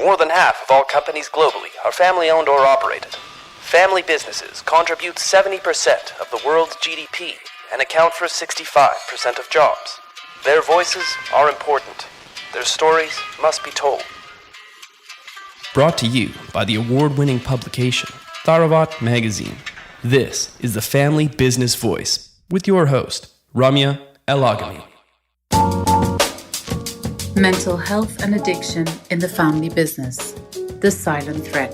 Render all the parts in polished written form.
More than half of all companies globally are family-owned or operated. Family businesses contribute 70% of the world's GDP and account for 65% of jobs. Their voices are important. Their stories must be told. Brought to you by the award-winning publication, Tharawat magazine. This is the Family Business Voice with your host, Ramya El-Agami. Mental health and addiction in the family business, the silent threat.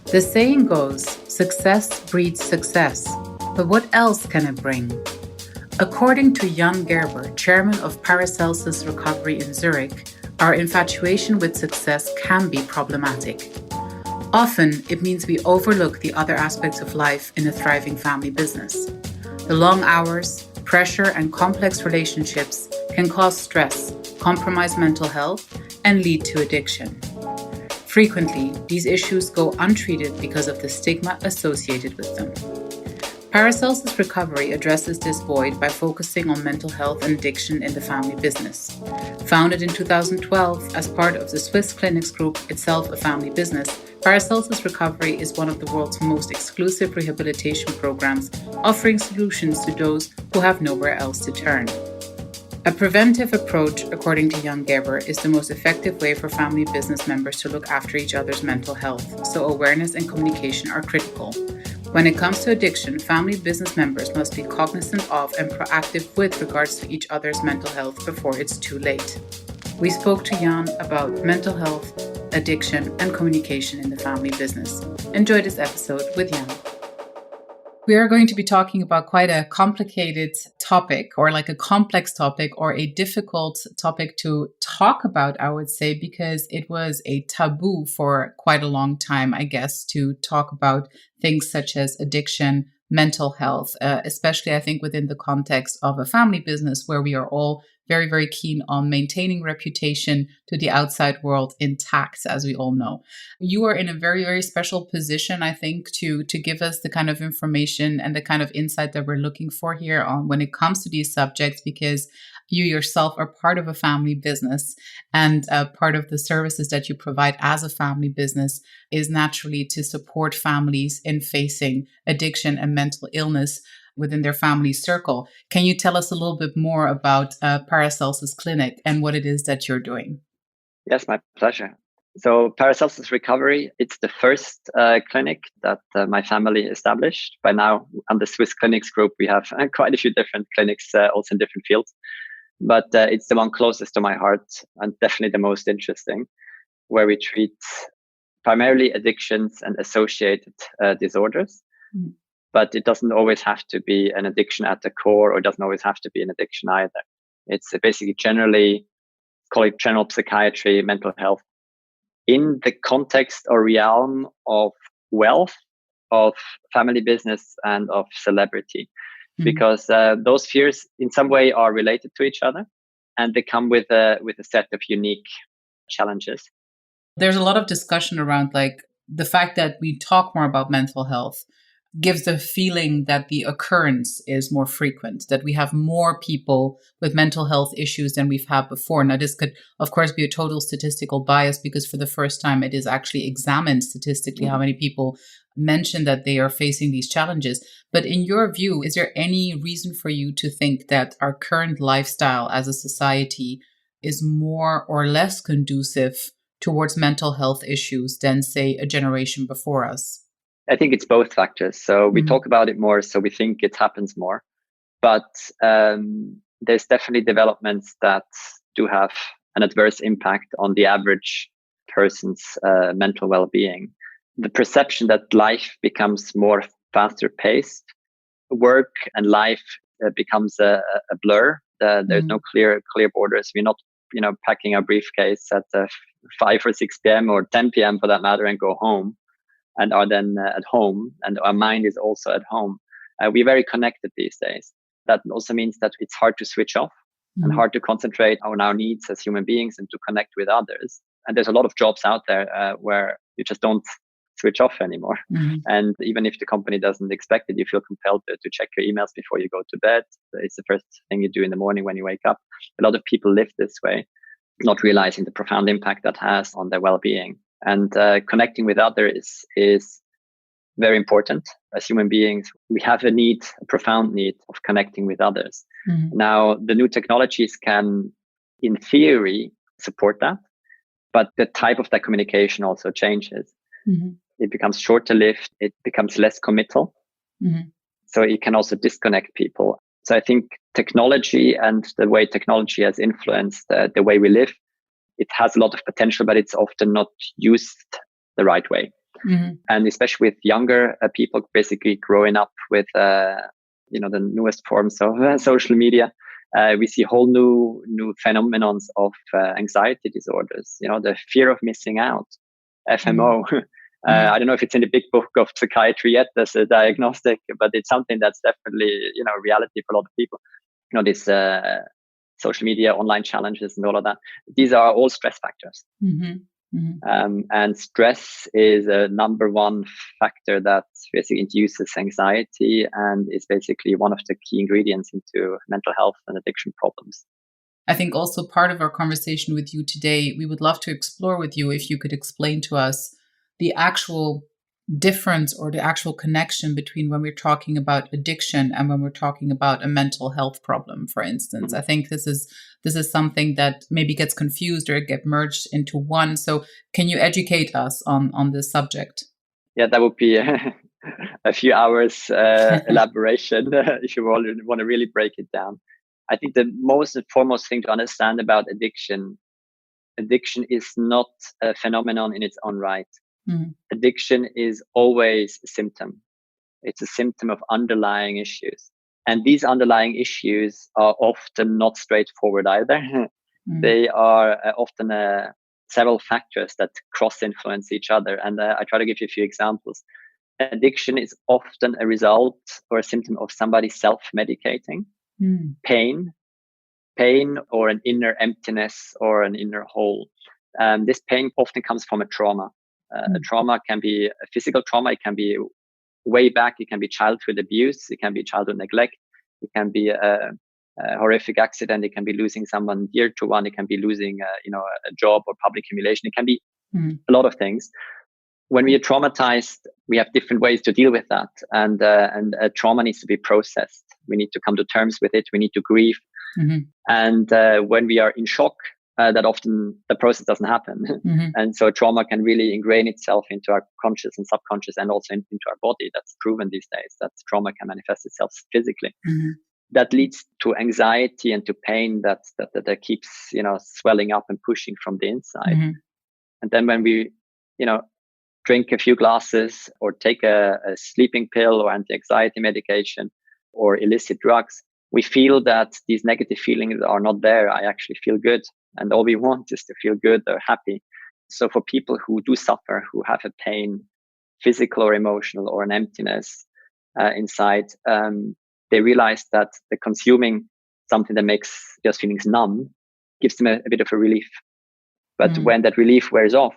The saying goes, success breeds success, but what else can it bring? According to Gerber, chairman of Paracelsus Recovery in Zurich, our infatuation with success can be problematic. Often, it means we overlook the other aspects of life in a thriving family business. The long hours, pressure, and complex relationships can cause stress, compromise mental health, and lead to addiction. Frequently, these issues go untreated because of the stigma associated with them. Paracelsus Recovery addresses this void by focusing on mental health and addiction in the family business. Founded in 2012 as part of the Swiss Clinics Group, itself a family business, Paracelsus Recovery is one of the world's most exclusive rehabilitation programs, offering solutions to those who have nowhere else to turn. A preventive approach, according to Gerber, is the most effective way for family business members to look after each other's mental health, so awareness and communication are critical. When it comes to addiction, family business members must be cognizant of and proactive with regards to each other's mental health before it's too late. We spoke to Jan about mental health, addiction, and communication in the family business. Enjoy this episode with Jan. We are going to be talking about quite a complicated topic, or like a complex topic, or a difficult topic to talk about, I would say, because it was a taboo for quite a long time, I guess, to talk about things such as addiction, mental health, especially I think within the context of a family business where we are all very, very keen on maintaining reputation to the outside world intact, as we all know. You are in a very, very special position, I think, to give us the kind of information and the kind of insight that we're looking for here on when it comes to these subjects, because you yourself are part of a family business, and part of the services that you provide as a family business is naturally to support families in facing addiction and mental illness within their family circle. Can you tell us a little bit more about Paracelsus Clinic and what it is that you're doing? Yes, my pleasure. So Paracelsus Recovery, it's the first clinic that my family established. By now, on the Swiss Clinics Group, we have quite a few different clinics, also in different fields. But it's the one closest to my heart and definitely the most interesting, where we treat primarily addictions and associated disorders. Mm. But it doesn't always have to be an addiction at the core, or it doesn't always have to be an addiction either. It's basically generally, call it general psychiatry, mental health, in the context or realm of wealth, of family business, and of celebrity. Mm-hmm. Because those spheres in some way are related to each other, and they come with a set of unique challenges. There's a lot of discussion around like the fact that we talk more about mental health gives the feeling that the occurrence is more frequent, that we have more people with mental health issues than we've had before. Now, this could, of course, be a total statistical bias because for the first time, it is actually examined statistically how many people mention that they are facing these challenges. But in your view, is there any reason for you to think that our current lifestyle as a society is more or less conducive towards mental health issues than, say, a generation before us? I think it's both factors. So we talk about it more, so we think it happens more. But there's definitely developments that do have an adverse impact on the average person's mental well-being. The perception that life becomes more faster paced, work and life becomes a blur. There's no clear borders. We're not, packing our briefcase at 5 or 6 p.m. or 10 p.m. for that matter and go home, and are then at home, and our mind is also at home. We're very connected these days. That also means that it's hard to switch off and hard to concentrate on our needs as human beings and to connect with others. And there's a lot of jobs out there where you just don't switch off anymore. And even if the company doesn't expect it, you feel compelled to check your emails before you go to bed. It's the first thing you do in the morning when you wake up. A lot of people live this way. not realizing the profound impact that has on their well-being. And connecting with others is very important. As human beings, we have a profound need of connecting with others. Now, the new technologies can, in theory, support that, but the type of that communication also changes. It becomes shorter lived, it becomes less committal. So it can also disconnect people. So I think technology and the way technology has influenced the way we live, it has a lot of potential, but it's often not used the right way. And especially with younger people, basically growing up with the newest forms of social media, we see whole new phenomenons of anxiety disorders. The fear of missing out, FMO. I don't know if it's in the big book of psychiatry yet as a diagnostic, but it's something that's definitely a reality for a lot of people. This social media, online challenges, and all of that. These are all stress factors. And stress is a number one factor that basically induces anxiety and is basically one of the key ingredients into mental health and addiction problems. I think also part of our conversation with you today, we would love to explore with you if you could explain to us the actual difference or the actual connection between when we're talking about addiction and when we're talking about a mental health problem, for instance. I think this is something that maybe gets confused or get merged into one. So can you educate us on this subject? Yeah, that would be a few hours elaboration if you want to really break it down. I think the most and foremost thing to understand about addiction is not a phenomenon in its own right. Addiction is always a symptom. It's a symptom of underlying issues. And these underlying issues are often not straightforward either. They are often several factors that cross-influence each other. And I try to give you a few examples. Addiction is often a result or a symptom of somebody self-medicating, pain or an inner emptiness or an inner hole. This pain often comes from a trauma. A trauma can be a physical trauma. It can be way back. It can be childhood abuse. It can be childhood neglect. It can be a horrific accident. It can be losing someone dear to one. It can be losing, a job or public humiliation. It can be a lot of things. When we are traumatized, we have different ways to deal with that. And trauma needs to be processed. We need to come to terms with it. We need to grieve. And when we are in shock, that often the process doesn't happen. And so trauma can really ingrain itself into our conscious and subconscious and also into our body. That's proven these days that trauma can manifest itself physically. That leads to anxiety and to pain that keeps, swelling up and pushing from the inside. And then when we, drink a few glasses or take a sleeping pill or anti-anxiety medication or illicit drugs, we feel that these negative feelings are not there. I actually feel good. And all we want is to feel good or happy. So for people who do suffer, who have a pain, physical or emotional, or an emptiness inside, they realize that the consuming something that makes those feelings numb gives them a bit of a relief. But when that relief wears off,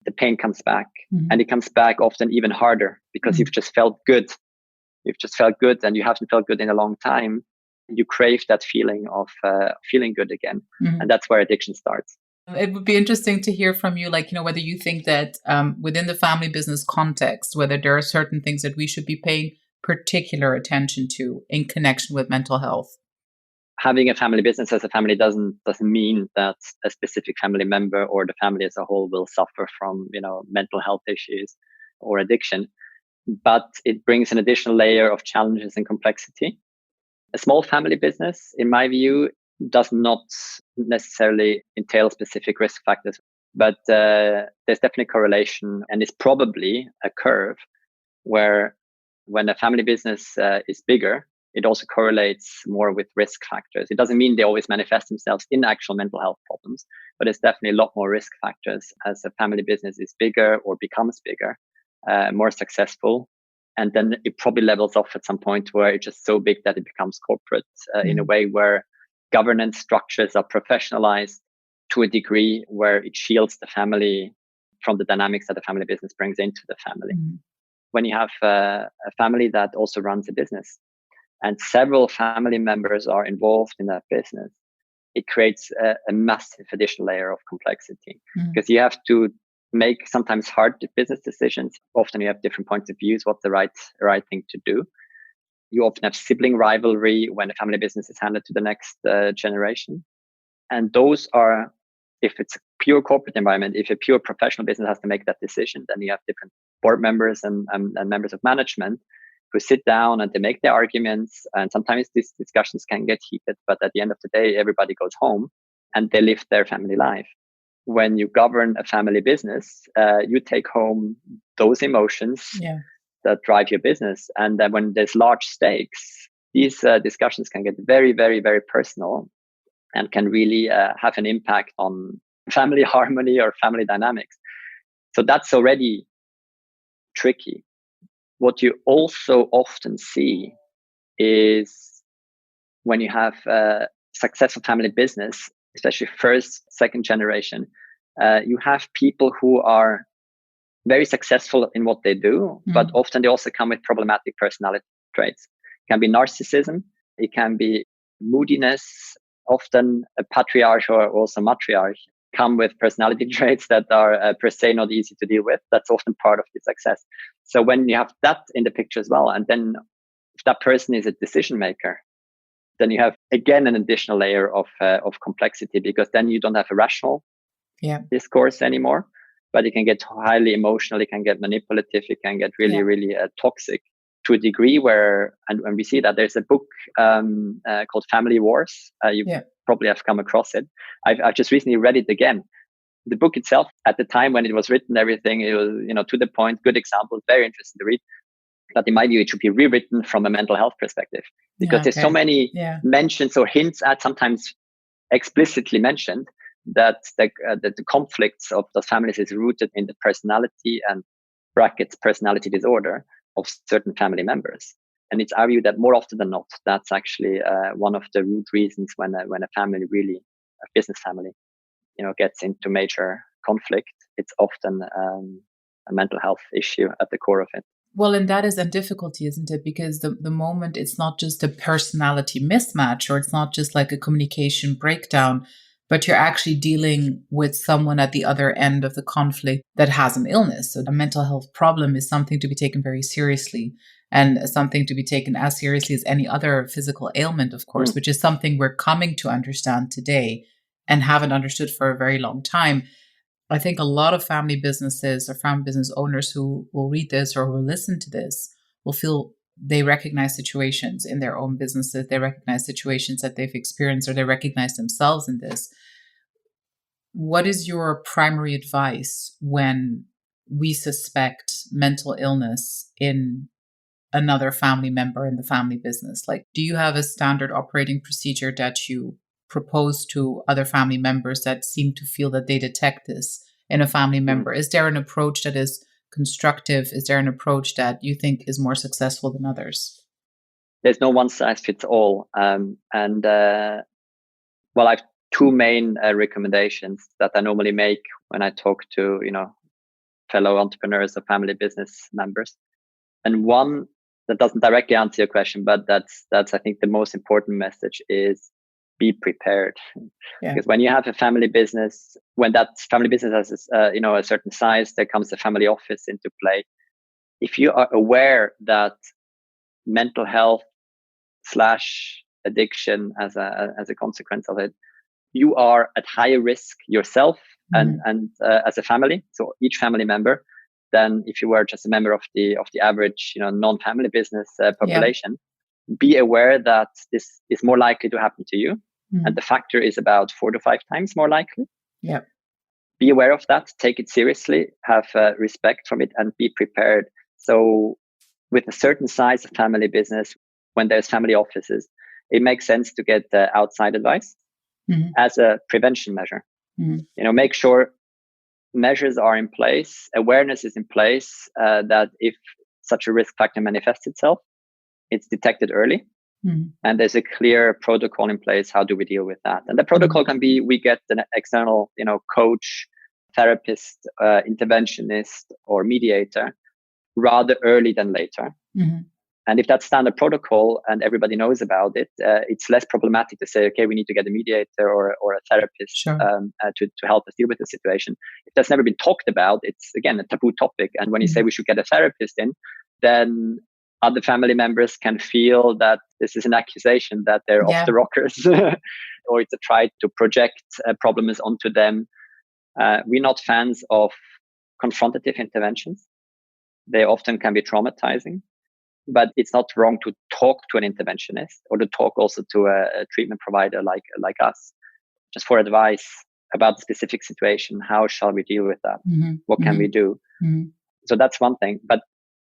the pain comes back. And it comes back often even harder because you've just felt good. You've just felt good and you haven't felt good in a long time. You crave that feeling of feeling good again. And that's where addiction starts. It would be interesting to hear from you, whether you think that within the family business context, whether there are certain things that we should be paying particular attention to in connection with mental health. Having a family business as a family doesn't mean that a specific family member or the family as a whole will suffer from, mental health issues or addiction. But it brings an additional layer of challenges and complexity. A small family business, in my view, does not necessarily entail specific risk factors, but there's definitely correlation, and it's probably a curve where when a family business is bigger, it also correlates more with risk factors. It doesn't mean they always manifest themselves in actual mental health problems, but it's definitely a lot more risk factors as a family business is bigger or becomes bigger, more successful. And then it probably levels off at some point where it's just so big that it becomes corporate in a way where governance structures are professionalized to a degree where it shields the family from the dynamics that the family business brings into the family. When you have a family that also runs a business and several family members are involved in that business, it creates a massive additional layer of complexity because you have to make sometimes hard business decisions. Often you have different points of views, what's the right thing to do. You often have sibling rivalry when a family business is handed to the next generation. And those are, if it's a pure corporate environment, if a pure professional business has to make that decision, then you have different board members and members of management who sit down and they make their arguments. And sometimes these discussions can get heated, but at the end of the day, everybody goes home and they live their family life. When you govern a family business, you take home those emotions that drive your business. And then when there's large stakes, these discussions can get very, very, very personal and can really have an impact on family harmony or family dynamics. So that's already tricky. What you also often see is when you have a successful family business, especially first, second generation, you have people who are very successful in what they do, but often they also come with problematic personality traits. It can be narcissism, it can be moodiness. Often a patriarch or also matriarch come with personality traits that are per se not easy to deal with. That's often part of the success. So when you have that in the picture as well, and then if that person is a decision maker, then you have again an additional layer of complexity, because then you don't have a rational discourse anymore, but it can get highly emotional, it can get manipulative, it can get really toxic to a degree where, and when we see that, there's a book called Family Wars. You probably have come across it. I've just recently read it again. The book itself, at the time when it was written, everything, it was, to the point, good example, very interesting to read. But in my view, it should be rewritten from a mental health perspective, because there's so many mentions or hints at, sometimes explicitly mentioned, that the conflicts of those families is rooted in the personality and brackets personality disorder of certain family members. And it's our view that more often than not, that's actually one of the root reasons when a family, really a business family, gets into major conflict. It's often a mental health issue at the core of it. Well, and that is a difficulty, isn't it? Because the moment it's not just a personality mismatch, or it's not just like a communication breakdown, but you're actually dealing with someone at the other end of the conflict that has an illness. So a mental health problem is something to be taken very seriously, and something to be taken as seriously as any other physical ailment, of course, which is something we're coming to understand today and haven't understood for a very long time. I think a lot of family businesses or family business owners who will read this or will listen to this will feel they recognize situations in their own businesses. They recognize situations that they've experienced, or they recognize themselves in this. What is your primary advice when we suspect mental illness in another family member in the family business? Like, do you have a standard operating procedure that you propose to other family members that seem to feel that they detect this in a family member? Is there an approach that is constructive? Is there an approach that you think is more successful than others? There's no one size fits all. I've two main recommendations that I normally make when I talk to, fellow entrepreneurs or family business members. And one that doesn't directly answer your question, but that's I think the most important message is be prepared. Because when you have a family business, when that family business has a certain size, there comes a family office into play. If you are aware that mental health / addiction as a consequence of it, you are at higher risk yourself and as a family, so each family member, than if you were just a member of the average non-family business population. Be aware that this is more likely to happen to you, and the factor is about 4 to 5 times more likely. Be aware of that, take it seriously, have respect from it, and be prepared. So with a certain size of family business, when there's family offices, it makes sense to get outside advice as a prevention measure. Make sure measures are in place, awareness is in place, that if such a risk factor manifests itself, it's detected early. And there's a clear protocol in place. How do we deal with that? And the protocol can be, we get an external, coach, therapist, interventionist, or mediator rather early than later. And if that's standard protocol and everybody knows about it, it's less problematic to say, okay, we need to get a mediator or a therapist Sure. To help us deal with the situation. If that's never been talked about, it's again a taboo topic. And when you say we should get a therapist in, then other family members can feel that this is an accusation that they're off the rockers, or it's a try to project problems onto them. We're not fans of confrontative interventions. They often can be traumatizing. But it's not wrong to talk to an interventionist or to talk also to a treatment provider like us, just for advice about the specific situation. How shall we deal with that? What can we do? So that's one thing. But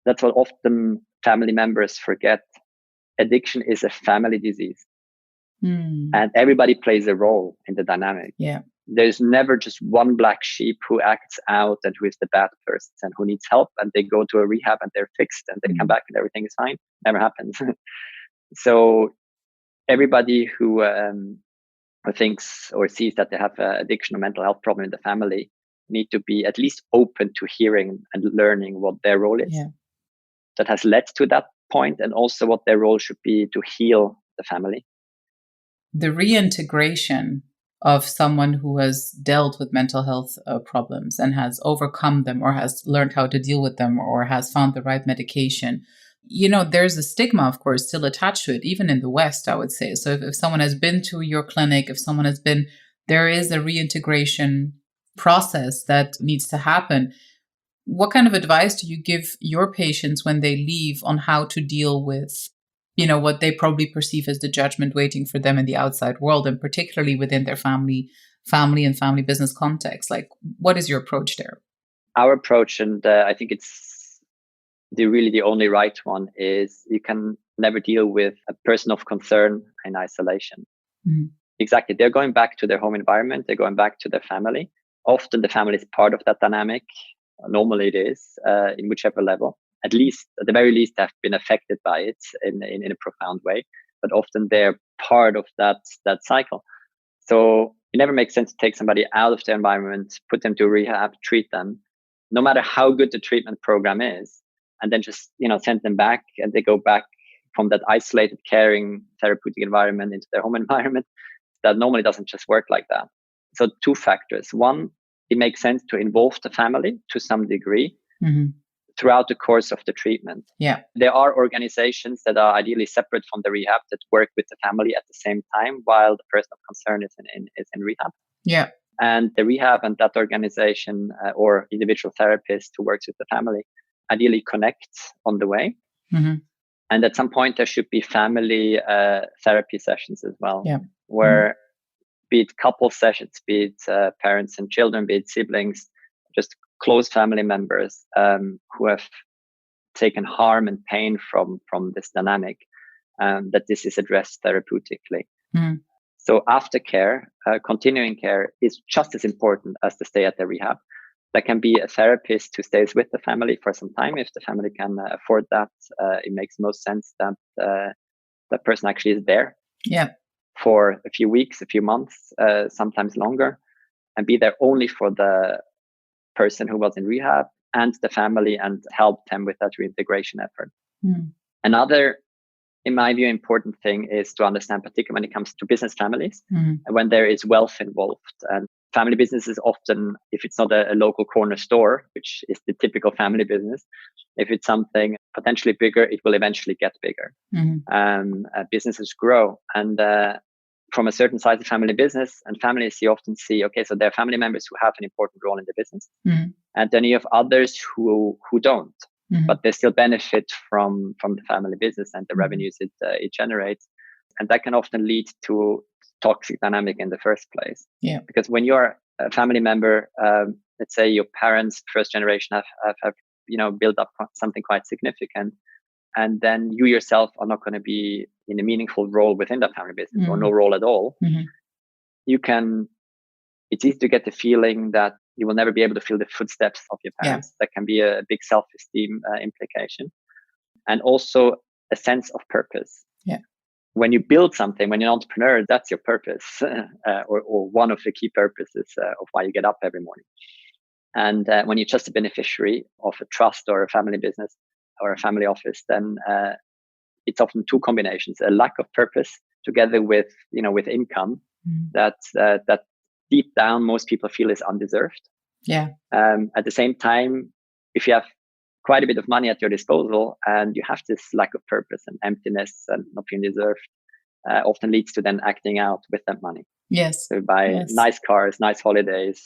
that's what often family members forget. Addiction is a family disease. And everybody plays a role in the dynamic. Yeah. There's never just one black sheep who acts out and who is the bad person and who needs help, and they go to a rehab and they're fixed and they come back and everything is fine. Never happens. So everybody who thinks or sees that they have an addiction or mental health problem in the family need to be at least open to hearing and learning what their role is that has led to that point, and also what their role should be to heal the family. The reintegration of someone who has dealt with mental health problems and has overcome them or has learned how to deal with them or has found the right medication. There's a stigma, of course, still attached to it, even in the West, I would say. So if someone has been to your clinic, if someone has been, there is a reintegration process that needs to happen. What kind of advice do you give your patients when they leave on how to deal with what they probably perceive as the judgment waiting for them in the outside world, and particularly within their family and family business context? Like, what is your approach there? Our approach, and I think it's the only right one, is you can never deal with a person of concern in isolation. Exactly. They're going back to their home environment. They're going back to their family. Often the family is part of that dynamic. Normally it is, in whichever level. At the very least, have been affected by it in a profound way, but often they're part of that cycle. So it never makes sense to take somebody out of their environment, put them to rehab, treat them, no matter how good the treatment program is, and then just send them back, and they go back from that isolated, caring, therapeutic environment into their home environment. That normally doesn't just work like that. So 2 factors. One, it makes sense to involve the family to some degree. Throughout the course of the treatment. Yeah. There are organizations that are ideally separate from the rehab that work with the family at the same time while the person of concern is in rehab. Yeah. And the rehab and that organization or individual therapist who works with the family ideally connects on the way. And at some point there should be family therapy sessions as well, where be it couple sessions, be it parents and children, be it siblings, just close family members who have taken harm and pain from this dynamic, that this is addressed therapeutically. So aftercare, continuing care is just as important as the stay at the rehab. There can be a therapist who stays with the family for some time. If the family can afford that, it makes most sense that that person actually is there for a few weeks, a few months, sometimes longer, and be there only for the person who was in rehab and the family, and help them with that reintegration effort. Another, in my view, important thing is to understand, particularly when it comes to business families, when there is wealth involved. And family businesses often, if it's not a local corner store, which is the typical family business, if it's something potentially bigger, it will eventually get bigger. Businesses grow, and from a certain size of family business and families, you often see, okay, so there are family members who have an important role in the business, and then you have others who don't, but they still benefit from the family business and the revenues it generates, and that can often lead to toxic dynamic in the first place. Because when you're a family member, let's say your parents, first generation, have built up something quite significant, and then you yourself are not going to be in a meaningful role within that family business, or no role at all. It's easy to get the feeling that you will never be able to fill the footsteps of your parents. That can be a big self-esteem implication, and also a sense of purpose. When you build something, when you're an entrepreneur, that's your purpose, or one of the key purposes of why you get up every morning. And when you're just a beneficiary of a trust or a family business or a family office, then it's often two combinations: a lack of purpose together with income that deep down most people feel is undeserved. Yeah. At the same time, if you have quite a bit of money at your disposal and you have this lack of purpose and emptiness and not feeling deserved, often leads to then acting out with that money. Yes. So buy nice cars, nice holidays,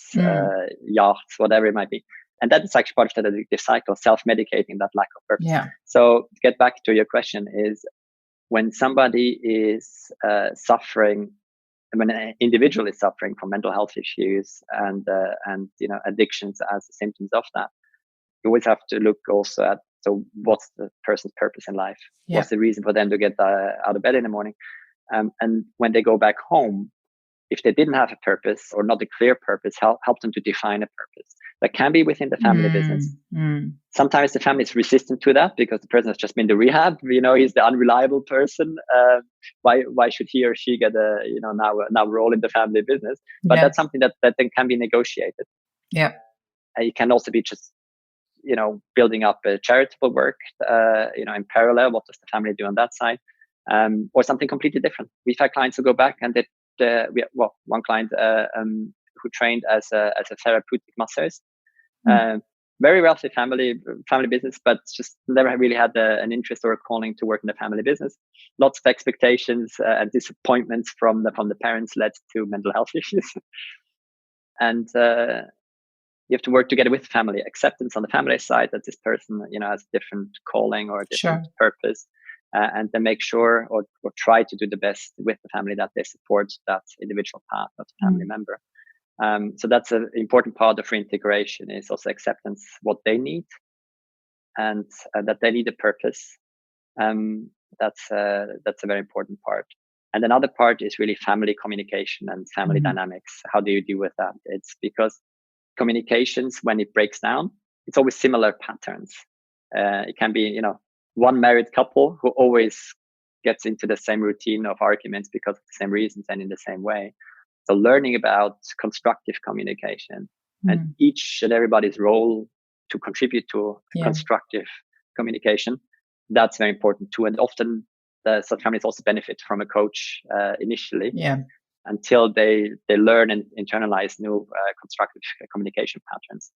yachts, whatever it might be. And that is actually part of that addictive cycle, self-medicating that lack of purpose. Yeah. So to get back to your question is, when somebody is suffering, when an individual is suffering from mental health issues and addictions as symptoms of that, you always have to look also at, so what's the person's purpose in life? Yeah. What's the reason for them to get out of bed in the morning? And when they go back home, if they didn't have a purpose or not a clear purpose, help them to define a purpose. That can be within the family business. Sometimes the family is resistant to that because the person has just been to rehab. He's the unreliable person. Why should he or she get now role in the family business? But that's something that then can be negotiated. Yeah. It can also be just building up a charitable work. In parallel, what does the family do on that side? Or something completely different. We've had clients who go back and one client who trained as a therapeutic masseuse, very wealthy family business, but just never really had an interest or a calling to work in the family business. Lots of expectations and disappointments from the parents led to mental health issues. And you have to work together with family, acceptance on the family side that this person has a different calling or a different purpose. And then make sure or try to do the best with the family that they support that individual path of the family member. So that's an important part of reintegration, is also acceptance what they need and that they need a purpose. That's a very important part. And another part is really family communication and family dynamics. How do you deal with that? It's because communications, when it breaks down, it's always similar patterns. It can be, one married couple who always gets into the same routine of arguments because of the same reasons and in the same way. So learning about constructive communication and each and everybody's role to contribute to constructive communication, that's very important too. And often such families also benefit from a coach initially until they learn and internalize new constructive communication patterns,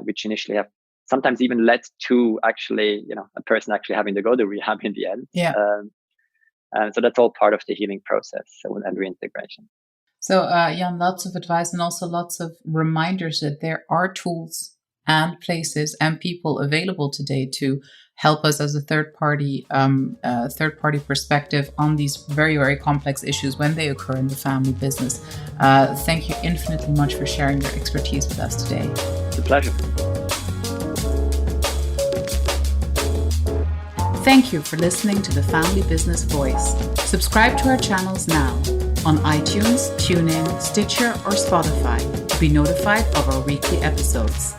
which initially have sometimes even led to actually, a person actually having to go to rehab in the end. So that's all part of the healing process and reintegration. So, Jan, lots of advice and also lots of reminders that there are tools and places and people available today to help us as a third party perspective on these very, very complex issues when they occur in the family business. Thank you infinitely much for sharing your expertise with us today. It's a pleasure. Thank you for listening to the Family Business Voice. Subscribe to our channels now on iTunes, TuneIn, Stitcher, or Spotify to be notified of our weekly episodes.